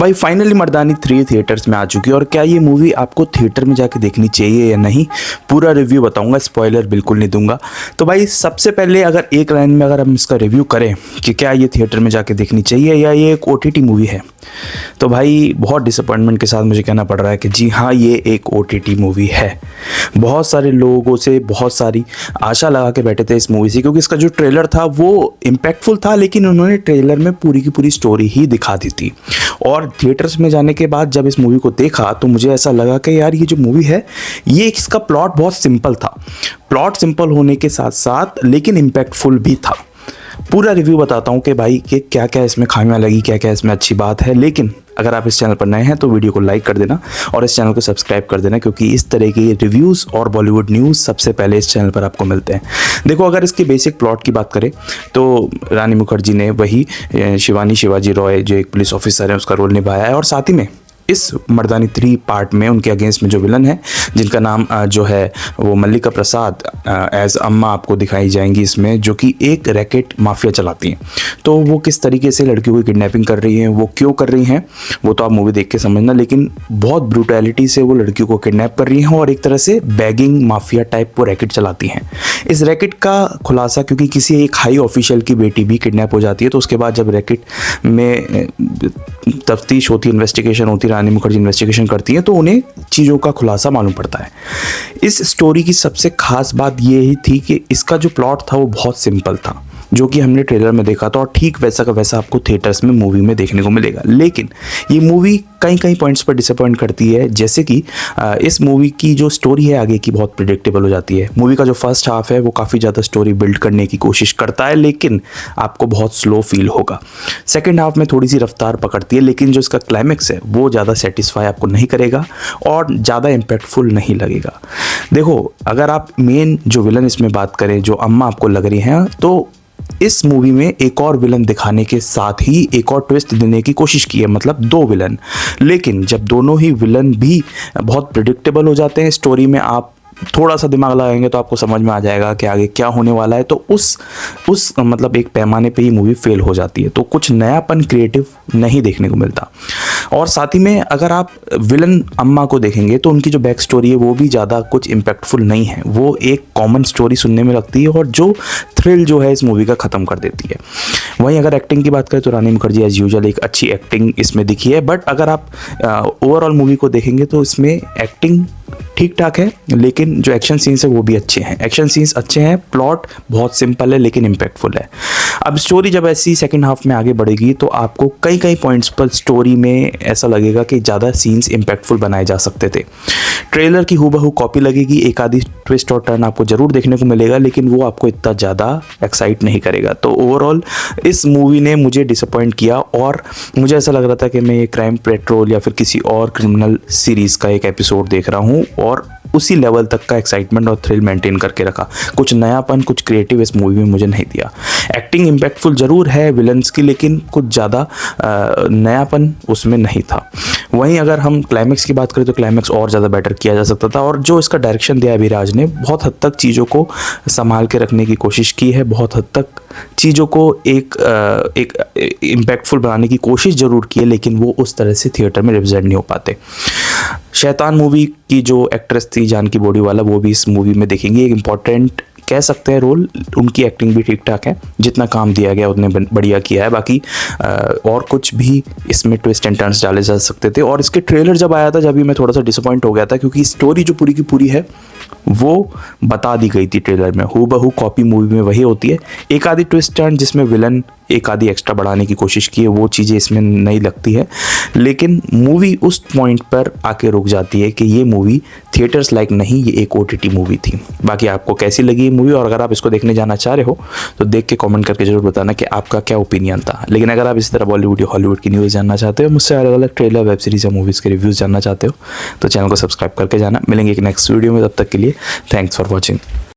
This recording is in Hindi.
भाई फाइनली मर्दानी 3 थिएटर्स में आ चुकी है। और क्या ये मूवी आपको थिएटर में जाके देखनी चाहिए या नहीं, पूरा रिव्यू बताऊंगा, स्पॉइलर बिल्कुल नहीं दूंगा। तो भाई सबसे पहले अगर एक लाइन में अगर हम इसका रिव्यू करें कि क्या ये थिएटर में जाके देखनी चाहिए या ये एक OTT मूवी है, तो भाई बहुत डिसअपॉइंटमेंट के साथ मुझे कहना पड़ रहा है कि जी हाँ, ये एक OTT मूवी है। बहुत सारे लोगों से बहुत सारी आशा लगा के बैठे थे इस मूवी से, क्योंकि इसका जो ट्रेलर था वो इम्पैक्टफुल था, लेकिन उन्होंने ट्रेलर में पूरी की पूरी स्टोरी ही दिखा दी थी। और थिएटर्स में जाने के बाद जब इस मूवी को देखा तो मुझे ऐसा लगा कि यार ये जो मूवी है, ये इसका प्लॉट बहुत सिंपल था। प्लॉट सिंपल होने के साथ साथ लेकिन इम्पैक्टफुल भी था। पूरा रिव्यू बताता हूँ कि भाई कि क्या क्या इसमें खामियां लगी, क्या क्या इसमें अच्छी बात है। लेकिन अगर आप इस चैनल पर नए हैं तो वीडियो को लाइक कर देना और इस चैनल को सब्सक्राइब कर देना, क्योंकि इस तरह के रिव्यूज़ और बॉलीवुड न्यूज़ सबसे पहले इस चैनल पर आपको मिलते हैं। देखो, अगर इसकी बेसिक प्लॉट की बात करें तो रानी मुखर्जी ने वही शिवानी शिवाजी रॉय जो एक पुलिस ऑफिसर है उसका रोल निभाया है। और साथ ही में इस मर्दानी 3 पार्ट में उनके अगेंस्ट में जो विलन है, जिनका नाम जो है वो मल्लिका प्रसाद एज अम्मा आपको दिखाई जाएंगी इसमें, जो कि एक रैकेट माफिया चलाती हैं। तो वो किस तरीके से लड़कियों की किडनैपिंग कर रही हैं, वो क्यों कर रही हैं, वो तो आप मूवी देख के समझना। लेकिन बहुत ब्रूटैलिटी से वो लड़कियों को किडनैप कर रही हैं और एक तरह से बैगिंग माफिया टाइप वो रैकेट चलाती हैं। इस रैकेट का खुलासा क्योंकि किसी एक हाई ऑफिशियल की बेटी भी किडनैप हो जाती है, तो उसके बाद जब रैकेट में तफ्तीश होती है, इन्वेस्टिगेशन होती है, रानी मुखर्जी इन्वेस्टिगेशन करती हैं, तो उन्हें चीज़ों का खुलासा मालूम पड़ता है। इस स्टोरी की सबसे खास बात ये ही थी कि इसका जो प्लॉट था वो बहुत सिंपल था, जो कि हमने ट्रेलर में देखा था, और ठीक वैसा का वैसा आपको थिएटर्स में मूवी में देखने को मिलेगा। लेकिन ये मूवी कई कई पॉइंट्स पर डिसअपॉइंट करती है, जैसे कि इस मूवी की जो स्टोरी है आगे की बहुत प्रिडिक्टेबल हो जाती है। मूवी का जो फर्स्ट हाफ है वो काफ़ी ज़्यादा स्टोरी बिल्ड करने की कोशिश करता है, लेकिन आपको बहुत स्लो फील होगा। सेकेंड हाफ में थोड़ी सी रफ्तार पकड़ती है, लेकिन जो इसका क्लाइमैक्स है वो ज़्यादा सेटिस्फाई आपको नहीं करेगा और ज़्यादा इम्पैक्टफुल नहीं लगेगा। देखो, अगर आप मेन जो विलन इसमें बात करें, जो अम्मा आपको लग रही हैं, तो इस मूवी में एक और विलन दिखाने के साथ ही एक और ट्विस्ट देने की कोशिश की है, मतलब 2 विलन। लेकिन जब दोनों ही विलन भी बहुत प्रिडिक्टेबल हो जाते हैं स्टोरी में, आप थोड़ा सा दिमाग लगाएंगे तो आपको समझ में आ जाएगा कि आगे क्या होने वाला है, तो उस मतलब एक पैमाने पे ही मूवी फेल हो जाती है। तो कुछ नयापन क्रिएटिव नहीं देखने को मिलता। और साथ ही में अगर आप विलन अम्मा को देखेंगे तो उनकी जो बैक स्टोरी है वो भी ज़्यादा कुछ इम्पैक्टफुल नहीं है, वो एक कॉमन स्टोरी सुनने में लगती है और जो थ्रिल जो है इस मूवी का ख़त्म कर देती है। वहीं अगर एक्टिंग की बात करें तो रानी मुखर्जी एज यूजुअल एक अच्छी एक्टिंग इसमें दिखी है, बट अगर आप ओवरऑल मूवी को देखेंगे तो इसमें एक्टिंग ठीक ठाक है, लेकिन जो एक्शन सीन्स है वो भी अच्छे हैं। एक्शन सीन्स अच्छे हैं, प्लॉट बहुत सिंपल है लेकिन इम्पैक्टफुल है। अब स्टोरी जब ऐसी सेकंड हाफ में आगे बढ़ेगी तो आपको कई कई पॉइंट्स पर स्टोरी में ऐसा लगेगा कि ज़्यादा सीन्स इम्पैक्टफुल बनाए जा सकते थे। ट्रेलर की हूबहू कॉपी लगेगी, एक आधी ट्विस्ट और टर्न आपको ज़रूर देखने को मिलेगा, लेकिन वो आपको इतना ज़्यादा एक्साइट नहीं करेगा। तो ओवरऑल इस मूवी ने मुझे डिसअपॉइंट किया और मुझे ऐसा लग रहा था कि मैं ये क्राइम पेट्रोल या फिर किसी और क्रिमिनल सीरीज़ का एक एपिसोड देख रहा हूँ, और उसी लेवल तक का एक्साइटमेंट और थ्रिल मेंटेन करके रखा। कुछ नयापन, कुछ क्रिएटिव इस मूवी में मुझे नहीं दिया। एक्टिंग इम्पैक्टफुल ज़रूर है विलन्स की, लेकिन कुछ ज़्यादा नयापन उसमें नहीं था। वहीं अगर हम क्लाइमैक्स की बात करें तो क्लाइमैक्स और ज़्यादा बेटर किया जा सकता था, और जो इसका डायरेक्शन दिया अभिराज ने बहुत हद तक चीज़ों को संभाल के रखने की कोशिश की है, बहुत हद तक चीज़ों को एक इम्पैक्टफुल बनाने की कोशिश ज़रूर की है, लेकिन वो उस तरह से थिएटर में रिप्रेजेंट नहीं हो पाते। शैतान मूवी की जो एक्ट्रेस थी जानकी बोडीवाला, वो भी इस मूवी में देखेंगे, एक इम्पॉर्टेंट कह सकते हैं रोल। उनकी एक्टिंग भी ठीक ठाक है, जितना काम दिया गया उतने बढ़िया किया है। बाकी और कुछ भी इसमें ट्विस्ट एंड टर्न्स डाले जा सकते थे। और इसके ट्रेलर जब आया था, जब भी मैं थोड़ा सा डिसअपॉइंट हो गया था, क्योंकि स्टोरी जो पूरी की पूरी है वो बता दी गई थी ट्रेलर में। हूबहू कॉपी मूवी में वही होती है। एक आधी ट्विस्ट टर्न जिसमें विलन एक आधी एक्स्ट्रा बढ़ाने की कोशिश की है, वो चीज़ें इसमें नहीं लगती है, लेकिन मूवी उस पॉइंट पर आके रुक जाती है कि ये मूवी थिएटर्स लाइक नहीं, ये एक OTT मूवी थी। बाकी आपको कैसी लगी ये मूवी, और अगर आप इसको देखने जाना चाह रहे हो तो देख के कमेंट करके जरूर बताना कि आपका क्या ओपिनियन था। लेकिन अगर आप इसी तरह बॉलीवुड या हॉलीवुड की न्यूज़ जानना चाहते हो, मुझसे अलग अलग ट्रेलर, वेब सीरीज़ या मूवीज़ के रिव्यूज़ जानना चाहते हो, तो चैनल को सब्सक्राइब करके जाना। मिलेंगे एक नेक्स्ट वीडियो में, तब तक के लिए थैंक्स फॉर वॉचिंग।